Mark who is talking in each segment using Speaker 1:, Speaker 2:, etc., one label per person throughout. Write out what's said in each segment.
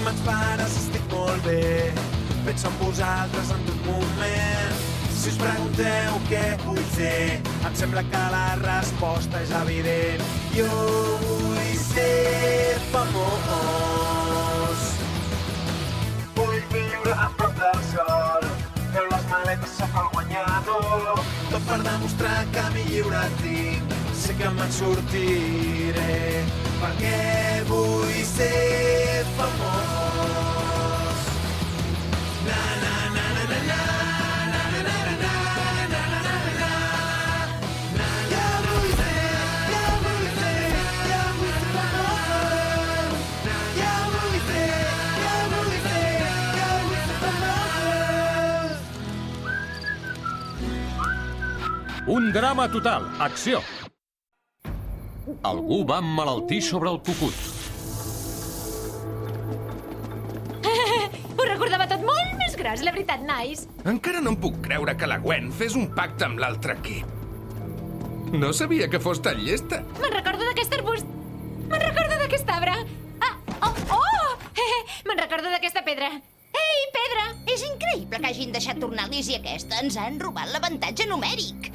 Speaker 1: me'n pares, estic molt bé. Penso en vosaltres en tot moment. Si us pregunteu què vull fer, em sembla que la resposta és evident. Jo vull ser famós. Vull viure a prop del sol. Feu les maletes, sóc el guanyador. Tot per demostrar que mi lliure tinc. Sé que me'n sortiré, perquè vull ser famós. Na, na, na, na, na, na.
Speaker 2: Un drama total. Acció. Algú va emmalaltir sobre el cucut.
Speaker 3: Ho recordava tot molt més gros, la veritat, nois.
Speaker 4: Encara no em puc creure que la Gwen fes un pacte amb l'altre equip. No sabia que fos tan llesta.
Speaker 3: Me'n recordo d'aquest arbust. Me'n recordo d'aquest arbre. Me'n recordo d'aquesta pedra. Ei, pedra!
Speaker 5: És increïble que hagin deixat tornar Liz i aquesta. Ens han robat l'avantatge numèric.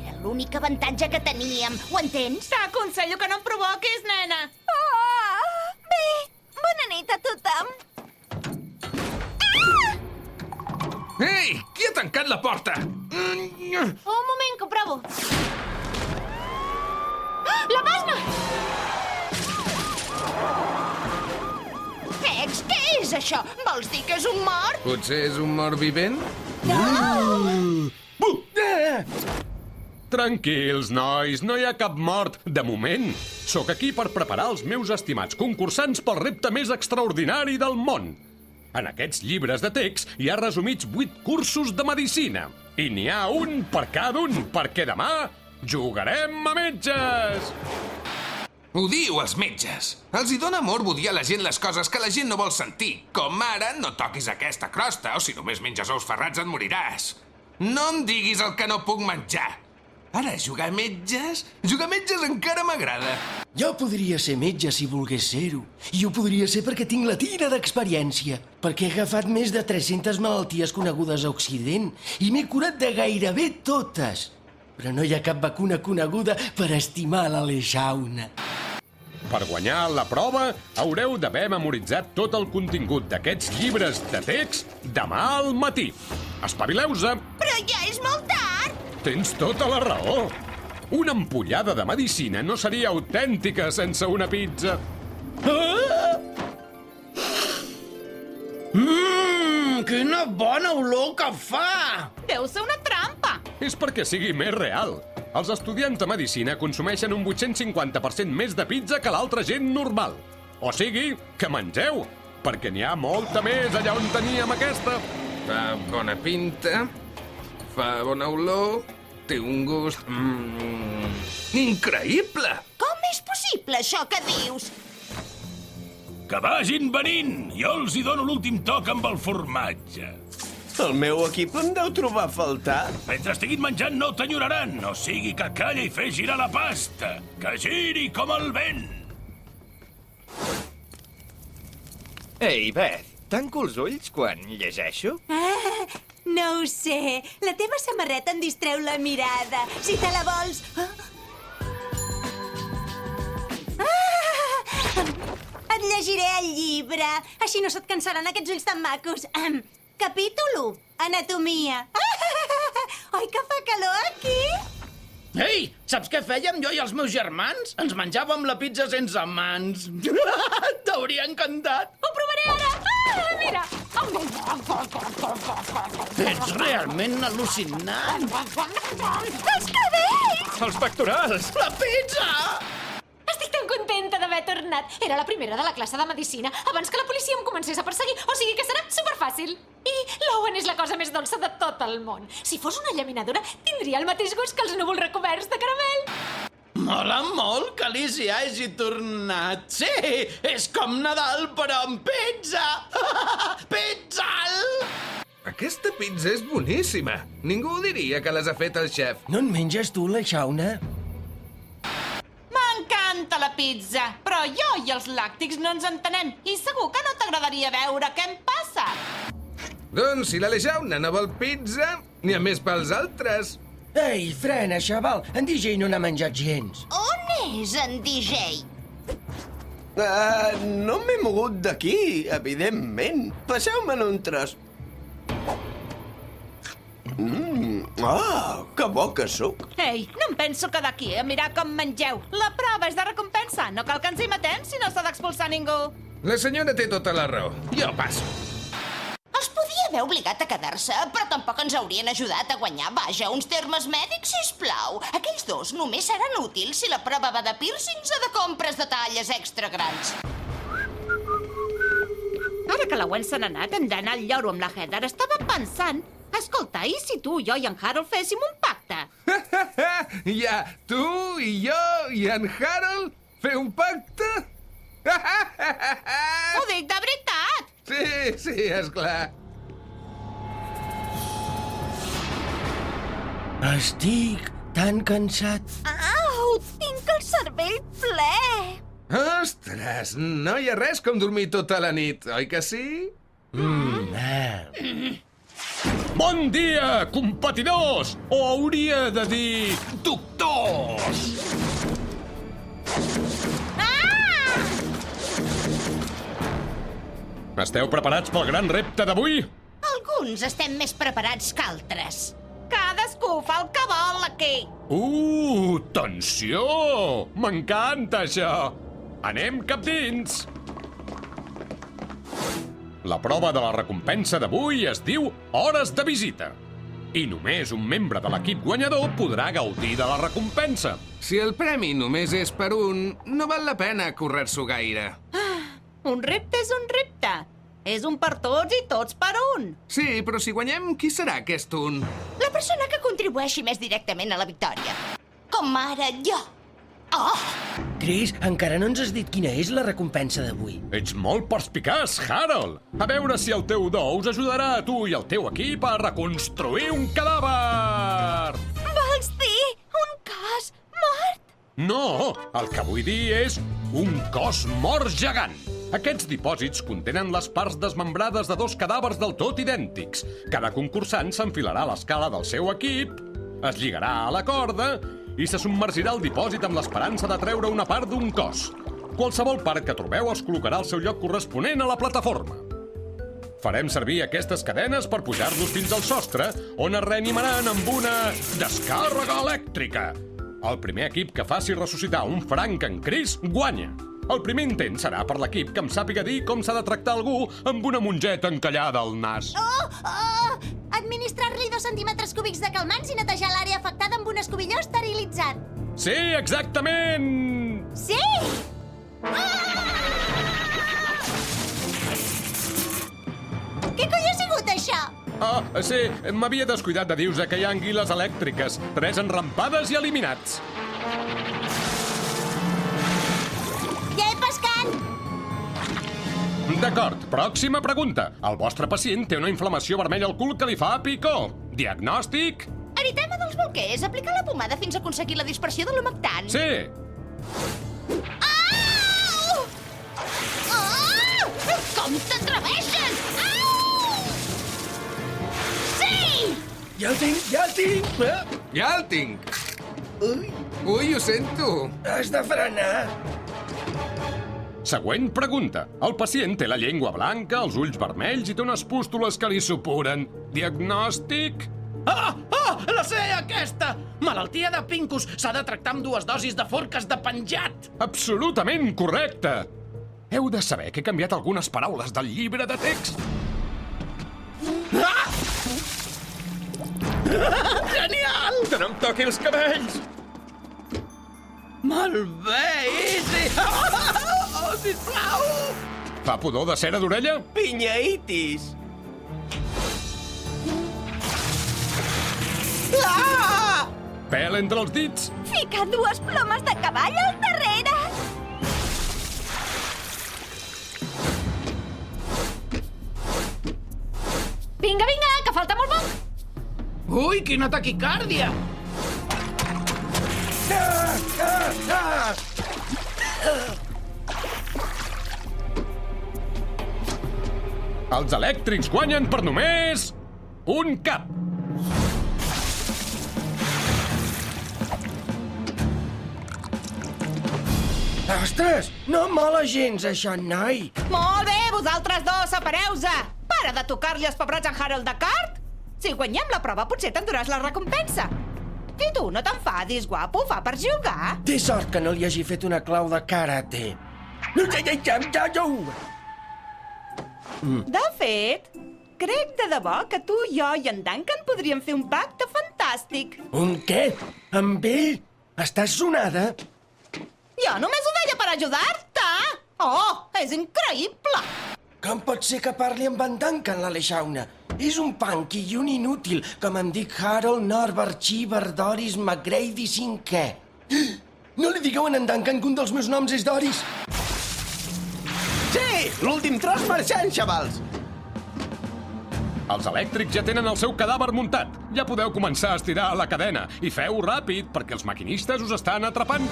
Speaker 5: Era l'únic avantatge que teníem. Ho entens?
Speaker 6: T'aconsello que no em provoquis, nena.
Speaker 3: Bé, bona nit a tothom.
Speaker 4: Ei, qui ha tancat la porta?
Speaker 3: Un moment, que ho provo. La pasma!
Speaker 5: Ex, què és això? Vols dir que és un mort?
Speaker 4: Potser és un mort vivent?
Speaker 2: Tranquils, nois, no hi ha cap mort, de moment. Sóc aquí per preparar els meus estimats concursants pel repte més extraordinari del món. En aquests llibres de text hi ha resumits 8 cursos de medicina. I n'hi ha un per cada un, perquè demà jugarem a metges!
Speaker 4: Odio els metges. Els hi dóna morbo dir a la gent les coses que la gent no vol sentir. Com ara, no toquis aquesta crosta, o si només menges ous ferrats et moriràs. No em diguis el que no puc menjar. Ara, jugar a metges? Jugar a metges encara m'agrada.
Speaker 7: Jo podria ser metge si volgués ser-ho. I ho podria ser perquè tinc la tira d'experiència. Perquè he agafat més de 300 malalties conegudes a Occident i m'he curat de gairebé totes. Però no hi ha cap vacuna coneguda per estimar l'Aleixauna.
Speaker 2: Per guanyar la prova, haureu d'haver memoritzat tot el contingut d'aquests llibres de text demà al matí. Espavileu-se!
Speaker 5: Però ja és molt tard!
Speaker 2: Tens tota la raó. Una ampollada de medicina no seria autèntica sense una pizza.
Speaker 7: Quina bona olor que fa!
Speaker 6: Deu ser una trampa.
Speaker 2: És perquè sigui més real. Els estudiants de medicina consumeixen un 850% més de pizza que l'altra gent normal. O sigui, que mengeu, perquè n'hi ha molta més allà on teníem aquesta.
Speaker 4: Fa bona pinta, fa bona olor, té un gust... increïble!
Speaker 5: Com és possible, això que dius?
Speaker 8: Que vagin venint! Jo els hi dono l'últim toc amb el formatge.
Speaker 9: El meu equip em deu trobar a faltar.
Speaker 8: Mentre estiguin menjant no t'enyoraran, o sigui que calla i fes girar la pasta. Que giri com el vent.
Speaker 9: Ei, Beth, tanco els ulls quan llegeixo?
Speaker 3: No ho sé. La teva samarreta em distreu la mirada. Si te la vols... Et llegiré el llibre. Així no se't cansaran aquests ulls tan macos. Capítol 1. Anatomia. Oi que fa calor aquí?
Speaker 7: Ei, saps què fèiem jo i els meus germans? Ens menjàvem la pizza sense mans. T'hauria encantat.
Speaker 3: Ho provaré ara. Mira.
Speaker 7: Ets realment al·lucinant.
Speaker 3: Els cabells!
Speaker 9: Els pectorals!
Speaker 7: La pizza!
Speaker 3: Estic tan contenta d'haver tornat. Era la primera de la classe de medicina abans que la policia em comencés a perseguir, o sigui que serà superfàcil. I l'Owen és la cosa més dolça de tot el món. Si fos una llaminadora, tindria el mateix gust que els núvols recoberts de caramel.
Speaker 7: Mola molt que Alicia hagi tornat. Sí, és com Nadal, però amb pizza. Pizzal!
Speaker 4: Aquesta pizza és boníssima. Ningú diria que les ha fet el xef.
Speaker 7: No en menges tu, la Shauna?
Speaker 6: M'encanta! m'encanta la pizza, però jo i els làctics no ens entenem i segur que no t'agradaria veure què em passa.
Speaker 4: Doncs si l'Alejauna no vol pizza, n'hi ha més pels altres.
Speaker 7: Ei, frena, xaval, en DJ no n'ha menjat gens.
Speaker 5: On és en DJ?
Speaker 10: No m'he mogut d'aquí, evidentment. Passeu-me'n un tros. Que bo que sóc.
Speaker 6: Ei, no em penso quedar aquí a mirar com mengeu. La prova és de recompensa. No cal que ens hi matem si no s'ha d'expulsar ningú.
Speaker 4: La senyora té tota la raó. Jo passo.
Speaker 5: Els podia haver obligat a quedar-se, però tampoc ens haurien ajudat a guanyar, vaja, uns termes mèdics, sisplau. Aquells dos només seran útils si la prova va de pírcings o de compres de talles extra grans.
Speaker 6: Ara que la Gwen se n'ha anat, hem d'anar al lloro amb la Heather. Estava pensant... Escolta, i si tu, jo i en Harold féssim un pacte?
Speaker 4: Ja, tu i jo i en Harold fer un pacte?
Speaker 6: Ho dic de veritat!
Speaker 4: Sí, esclar.
Speaker 7: Estic tan cansat.
Speaker 5: Au, tinc el cervell ple.
Speaker 4: Ostres, no hi ha res com dormir tota la nit, oi que sí?
Speaker 2: Bon dia, competidors! O hauria de dir... doctors! Esteu preparats pel gran repte d'avui?
Speaker 5: Alguns estem més preparats que altres.
Speaker 6: Cadascú fa el que vol aquí.
Speaker 2: Tensió! M'encanta, això! Anem cap dins! La prova de la recompensa d'avui es diu Hores de visita. I només un membre de l'equip guanyador podrà gaudir de la recompensa.
Speaker 4: Si el premi només és per un, no val la pena currar-s'ho gaire.
Speaker 6: Un repte és un repte. És un per tots i tots per un.
Speaker 4: Sí, però si guanyem, qui serà aquest un?
Speaker 5: La persona que contribueixi més directament a la victòria. Com ara jo. Oh!
Speaker 7: Chris, encara no ens has dit quina és la recompensa d'avui.
Speaker 2: Ets molt perspicaç, Harold. A veure si el teu do us ajudarà a tu i el teu equip a reconstruir un cadàver!
Speaker 5: Vols dir un cos mort?
Speaker 2: No, el que vull dir és un cos mort gegant. Aquests dipòsits contenen les parts desmembrades de dos cadàvers del tot idèntics. Cada concursant s'enfilarà a l'escala del seu equip, es lligarà a la corda i se submergirà al dipòsit amb l'esperança de treure una part d'un cos. Qualsevol part que trobeu es col·locarà al seu lloc corresponent a la plataforma. Farem servir aquestes cadenes per pujar-nos fins al sostre, on es reanimaran amb una descàrrega elèctrica. El primer equip que faci ressuscitar un Frank en Chris guanya. El primer intent serà per l'equip que em sàpiga dir com s'ha de tractar algú amb una mongeta encallada al nas.
Speaker 5: Administrar-li 2 centímetres cúbics de calmants i netejar l'àrea afectada amb un escobilló esterilitzant.
Speaker 2: Sí, exactament!
Speaker 5: Sí! Què coi ha sigut això?
Speaker 2: Sí, m'havia descuidat de dir-vos que hi ha anguiles elèctriques, 3 enrampades i eliminats.
Speaker 5: Ja he pescat!
Speaker 2: D'acord, pròxima pregunta. El vostre pacient té una inflamació vermella al cul que li fa picor. Diagnòstic?
Speaker 5: Eritema dels bolquers. Aplicar la pomada fins a aconseguir la dispersió de l'humectant.
Speaker 2: Sí.
Speaker 5: Au! Oh! Com t'atreveixes? Au! Sí!
Speaker 7: Ja el tinc, ja el tinc!
Speaker 4: Ja el tinc!
Speaker 7: Ui,
Speaker 4: Ui, ho sento!
Speaker 7: has de frenar.
Speaker 2: Següent pregunta. El pacient té la llengua blanca, els ulls vermells i té unes pústules que li supuren. Diagnòstic?
Speaker 11: La sé, aquesta! Malaltia de Pincus. S'ha de tractar amb 2 dosis de forques de penjat.
Speaker 2: Absolutament correcte! Heu de saber que he canviat algunes paraules del llibre de text.
Speaker 11: Genial!
Speaker 9: Que no em toqui els cabells!
Speaker 11: Molt bé, Easy! Oh, sisplau!
Speaker 2: Fa pudor de cera d'orella?
Speaker 10: Pinyaitis.
Speaker 2: Pèl entre els dits?
Speaker 5: Fica 2 plomes de cavall al darrere!
Speaker 3: Vinga, vinga, que falta molt poc!
Speaker 11: Ui, quina taquicàrdia!
Speaker 2: Els elèctrics guanyen per només un cap.
Speaker 7: Ostres, no mola gens, això, noi.
Speaker 6: Molt bé, vosaltres dos, separeu-se! Para de tocar-li els pebrots a en Harold de Cart! Si guanyem la prova, potser t'enduràs la recompensa. I tu, no t'enfadis, guapo, fa per jugar.
Speaker 7: Té sort que no li hagi fet una clau de karate.
Speaker 6: De fet, crec de debò que tu, jo i en Duncan podríem fer un pacte fantàstic.
Speaker 7: Un què? Amb ell? Estàs sonada?
Speaker 6: Jo només ho deia per ajudar-te! Oh, és increïble!
Speaker 7: Com pot ser que parli amb en Duncan, l'Aleixauna? És un punky i un inútil, com em dic Harold Norbert Cheever Doris McGrady V. No li digueu a en Duncan que un dels meus noms és Doris?
Speaker 10: Sí, l'últim tros marxant, xavals.
Speaker 2: Els elèctrics ja tenen el seu cadàver muntat. Ja podeu començar a estirar la cadena. I feu ràpid, perquè els maquinistes us estan atrapant.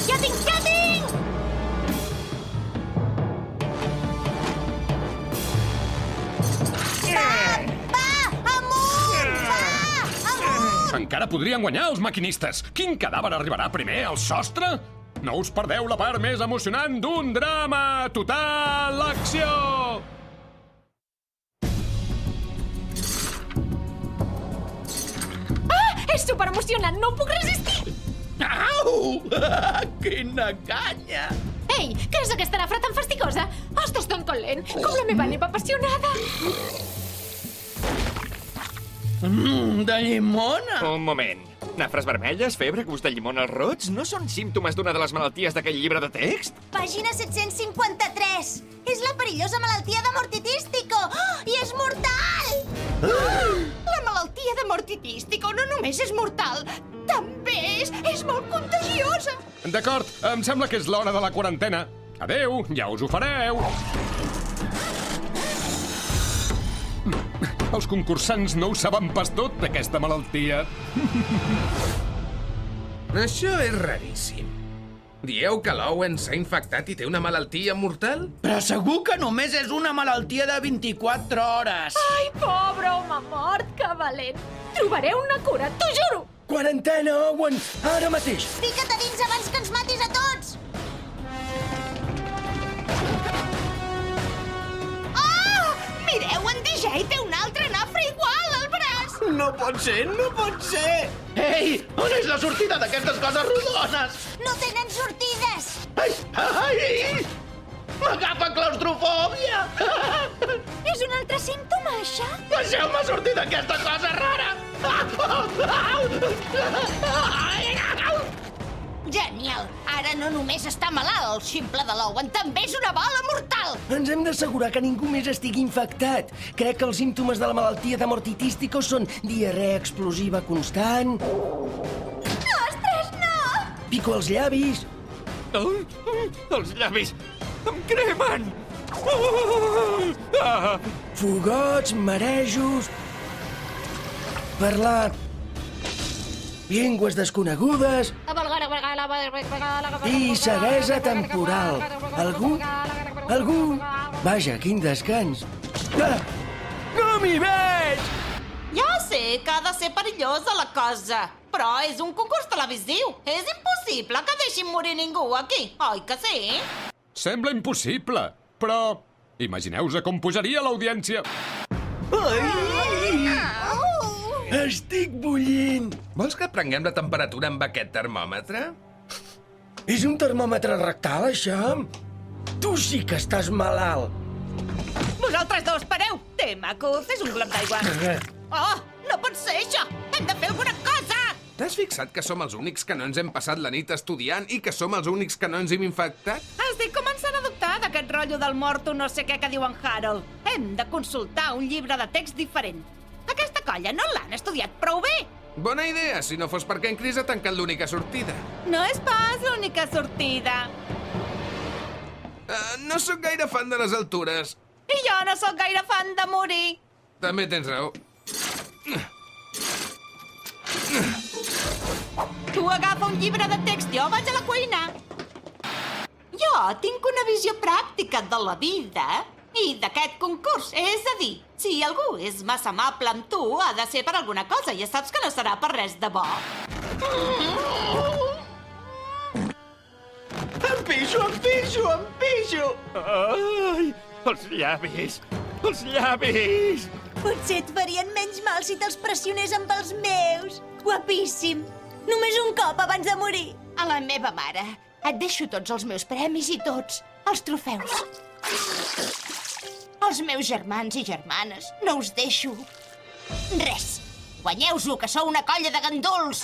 Speaker 3: Ja tinc, ja tinc!
Speaker 2: Encara podrien guanyar els maquinistes. Quin cadàver arribarà primer, al sostre? No us perdeu la part més emocionant d'un drama total acció!
Speaker 3: És superemocionant, no ho puc resistir!
Speaker 11: Au! Quina canya!
Speaker 3: Ei, què és aquesta nafra tan fastigosa? Estàs tan calent, com la meva neva apassionada!
Speaker 11: De llimona!
Speaker 9: Un moment. Nafres vermelles, febre, gust de llimona als rots no són símptomes d'una de les malalties d'aquell llibre de text?
Speaker 5: Pàgina 753. És la perillosa malaltia de mortitístico. Oh, i és mortal! La malaltia de mortitístico no només és mortal, també és molt contagiosa.
Speaker 2: D'acord, em sembla que és l'hora de la quarantena. Adeu, ja us ho fareu. Els concursants no ho saben pas tot, d'aquesta malaltia.
Speaker 4: Això és raríssim. Dieu que l'Owen s'ha infectat i té una malaltia mortal?
Speaker 11: Però segur que només és una malaltia de 24 hores.
Speaker 3: Ai, pobre home mort, que valent! Trobaré una cura, t'ho juro!
Speaker 7: Quarantena, Owen, ara mateix.
Speaker 5: Fica't a dins abans que ens matis a tots! Oh! Mireu, en DJ té un altre nafre igual al braç!
Speaker 10: No pot ser, no pot ser!
Speaker 11: Ei, on és la sortida d'aquestes coses rodones?
Speaker 5: No tenen sortides!
Speaker 11: Ai, ai! M'agafa claustrofòbia!
Speaker 3: És un altre símptoma, això?
Speaker 11: Deixeu-me sortir d'aquesta cosa rara!
Speaker 5: Genial! Ara no només està malalt el ximple de l'Owen, també és una bala mortal!
Speaker 7: Ens hem d'assegurar que ningú més estigui infectat. Crec que els símptomes de la malaltia de mortitístico són diarrea explosiva constant,
Speaker 5: Ostres, no!
Speaker 7: pico als llavis,
Speaker 9: Els llavis em cremen!
Speaker 7: fogots, marejos, parlar llengües desconegudes i ceguesa temporal. Algú... Vaja, quin descans. Ah! No m'hi veig!
Speaker 6: Ja sé que ha de ser perillosa la cosa, però és un concurs televisiu. És impossible que deixin morir ningú aquí, oi que sí?
Speaker 2: Sembla impossible, però imagineu-vos com pujaria l'audiència.
Speaker 7: Estic bullint!
Speaker 4: Vols que prenguem la temperatura amb aquest termòmetre?
Speaker 7: És un termòmetre rectal, això? Tu sí que estàs malalt.
Speaker 6: Vosaltres dos, pareu! Té, maco, fes un glob d'aigua. Oh, no pot ser això! Hem de fer alguna cosa!
Speaker 4: T'has fixat que som els únics que no ens hem passat la nit estudiant i que som els únics que no ens hem infectat?
Speaker 6: Estic començant a dubtar d'aquest rotllo del morto no sé què que diu en Harold. Hem de consultar un llibre de text diferent. Aquesta colla no l'han estudiat prou bé.
Speaker 4: Bona idea, si no fos perquè en Chris ha tancat l'única sortida.
Speaker 6: No és pas l'única sortida.
Speaker 4: No sóc gaire fan de les altures.
Speaker 6: I jo no sóc gaire fan de morir.
Speaker 4: També tens raó.
Speaker 6: Tu agafa un llibre de text i jo vaig a la cuina. Jo Jo tinc una visió pràctica de la vida i d'aquest concurs. És a dir, si algú és massa amable amb tu, ha de ser per alguna cosa. Ja saps que no serà per res de bo.
Speaker 10: Em pixo!
Speaker 9: Ai, els llavis! Els llavis!
Speaker 12: Potser et farien menys mal si te'ls pressionés amb els meus. Guapíssim. Només un cop abans de morir.
Speaker 5: A la meva mare. Et deixo tots els meus premis i tots els trofeus. Els meus germans i germanes, no us deixo res. Guanyeu-s'ho, que sou una colla de ganduls.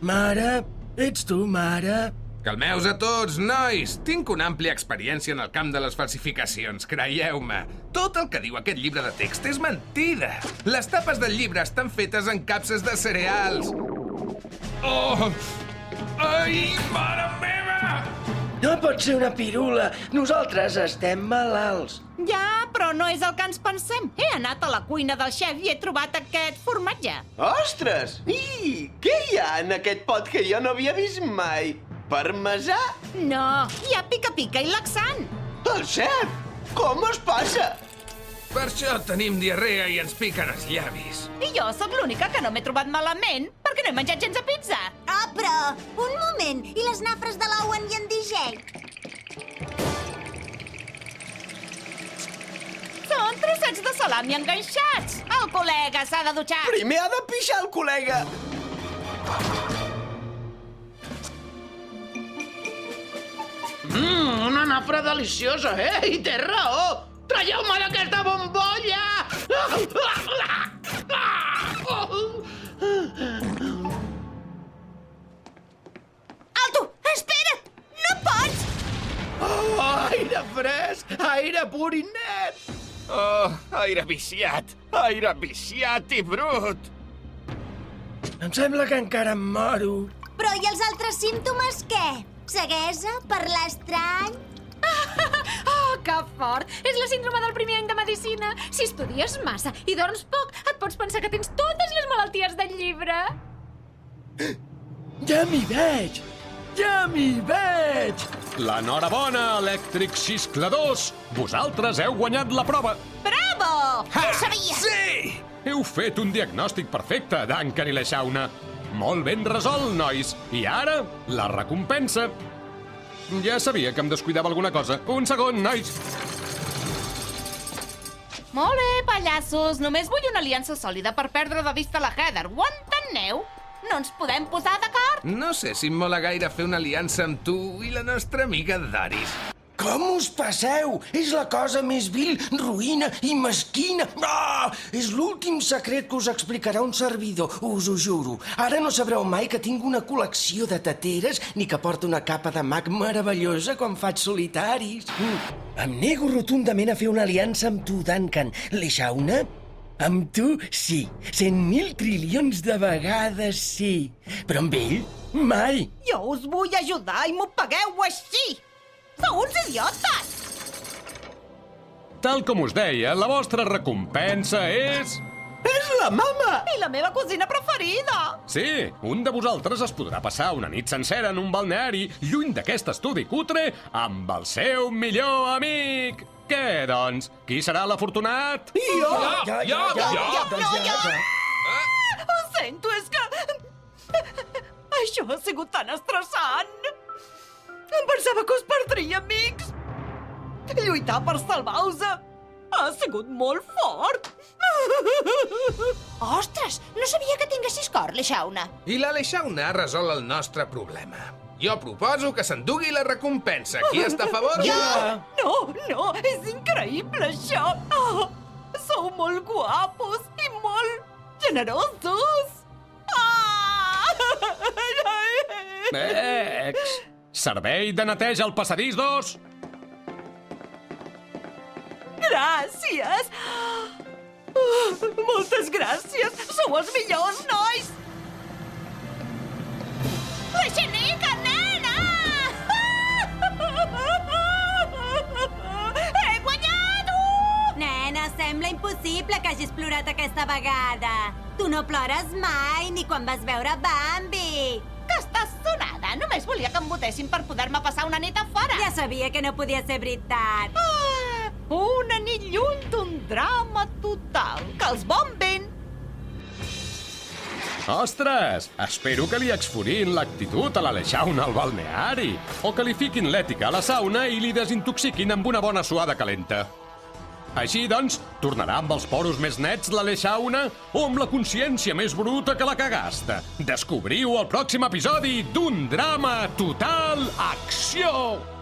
Speaker 7: Mare, ets tu, mare?
Speaker 4: Calmeu-vos a tots, nois! Tinc una àmplia experiència en el camp de les falsificacions, creieu-me. Tot el que diu aquest llibre de text és mentida. Les tapes del llibre estan fetes en capses de cereals. Oh! Ai, mare meva!
Speaker 7: No pot ser una pirula. Nosaltres estem malalts.
Speaker 6: Ja, però no és el que ens pensem. He anat a la cuina del xef i he trobat aquest formatge.
Speaker 10: Ostres! I què hi ha en aquest pot que jo no havia vist mai? Parmesà?
Speaker 6: No, hi ha pica-pica i laxant.
Speaker 10: El xef! Com es passa?
Speaker 4: Per això tenim diarrea i ens piquen els llavis.
Speaker 6: I jo sóc l'única que no m'he trobat malament perquè no he menjat gens de pizza.
Speaker 12: Ah, però... Un moment. I les nafres de l'Owen i en DJ?
Speaker 6: Són trossets de salami enganxats. El col·lega s'ha de dutxar.
Speaker 10: Primer ha de pixar el col·lega.
Speaker 11: Una nafra deliciosa, I té raó! Traieu-me d'aquesta bombolla!
Speaker 5: Alto! Espera't! No pots!
Speaker 11: Oh, aire fresc! Aire pur i net!
Speaker 9: Oh, aire viciat! Aire viciat i brut!
Speaker 7: Em sembla que encara em moro.
Speaker 12: Però i els altres símptomes, què? Ceguesa? Parlar estrany?
Speaker 3: Oh, que fort! És la síndrome del primer any de medicina. Si estudies massa i dorms poc, et pots pensar que tens totes les malalties del llibre.
Speaker 7: Ja m'hi veig! Ja m'hi veig!
Speaker 2: L'enhorabona, elèctrics xiscladors! Vosaltres heu guanyat la prova!
Speaker 6: Bravo!
Speaker 5: Ho sabia!
Speaker 4: Sí!
Speaker 2: Heu fet un diagnòstic perfecte, Duncan i la Shauna. Molt ben resolt, nois. I ara, la recompensa. Ja sabia que em descuidava alguna cosa. Un segon, nois.
Speaker 6: Molt bé, pallassos. Només vull una aliança sòlida per perdre de vista la Heather. Ho enteneu? No ens podem posar d'acord?
Speaker 4: No sé si em mola gaire fer una aliança amb tu i la nostra amiga Daris.
Speaker 7: Com us passeu? És la cosa més vil, ruïna i mesquina. Ah! És l'últim secret que us explicarà un servidor, us ho juro. Ara no sabreu mai que tinc una col·lecció de teteres ni que porto una capa de mag meravellosa quan faig solitaris. Em nego rotundament a fer una aliança amb tu, Duncan. L'Eixauna? Amb tu, sí. 100.000 trilions de vegades, sí. Però amb ell, mai.
Speaker 6: Jo us vull ajudar i m'ho pagueu així. Sou uns idiotes!
Speaker 2: Tal com us deia, la vostra recompensa és...
Speaker 10: És la mama!
Speaker 6: I la meva cosina preferida!
Speaker 2: Sí, un de vosaltres es podrà passar una nit sencera en un balneari lluny d'aquest estudi cutre amb el seu millor amic. Què, doncs? Qui serà l'afortunat?
Speaker 7: Jo!
Speaker 6: Ho sento, és que... Això ha sigut tan estressant. Em pensava que us perdria, amics. Lluitar per salvar-vos ha sigut molt fort.
Speaker 5: Ostres, no sabia que tinguessis cor, l'Eixauna.
Speaker 4: I l'Aleixauna ha resolt el nostre problema. Jo proposo que s'endugui la recompensa. Qui està a favor?
Speaker 6: No, és increïble, això. Oh, sou molt guapos i molt generosos.
Speaker 2: Ex! Servei de neteja al passadís 2.
Speaker 6: Gràcies. Moltes gràcies. Sou els millors, nois. La xenica, nena! He guanyat-ho!
Speaker 12: Nena, sembla impossible que hagis plorat aquesta vegada. Tu no plores mai, ni quan vas veure Bambi.
Speaker 6: Que està bessonada. Només volia que em votessin per poder-me passar una nit a fora.
Speaker 12: Ja sabia que no podia ser veritat.
Speaker 6: Una nit lluny d'un drama total. Que els bombin!
Speaker 2: Ostres! Espero que li exforin l'actitud a l'Aleixauna al balneari. O que li fiquin l'ètica a la sauna i li desintoxiquin amb una bona suada calenta. Així, doncs, tornarà amb els poros més nets l'Aleixauna o amb la consciència més bruta que la cagasta? Descobriu el pròxim episodi d'un drama total acció!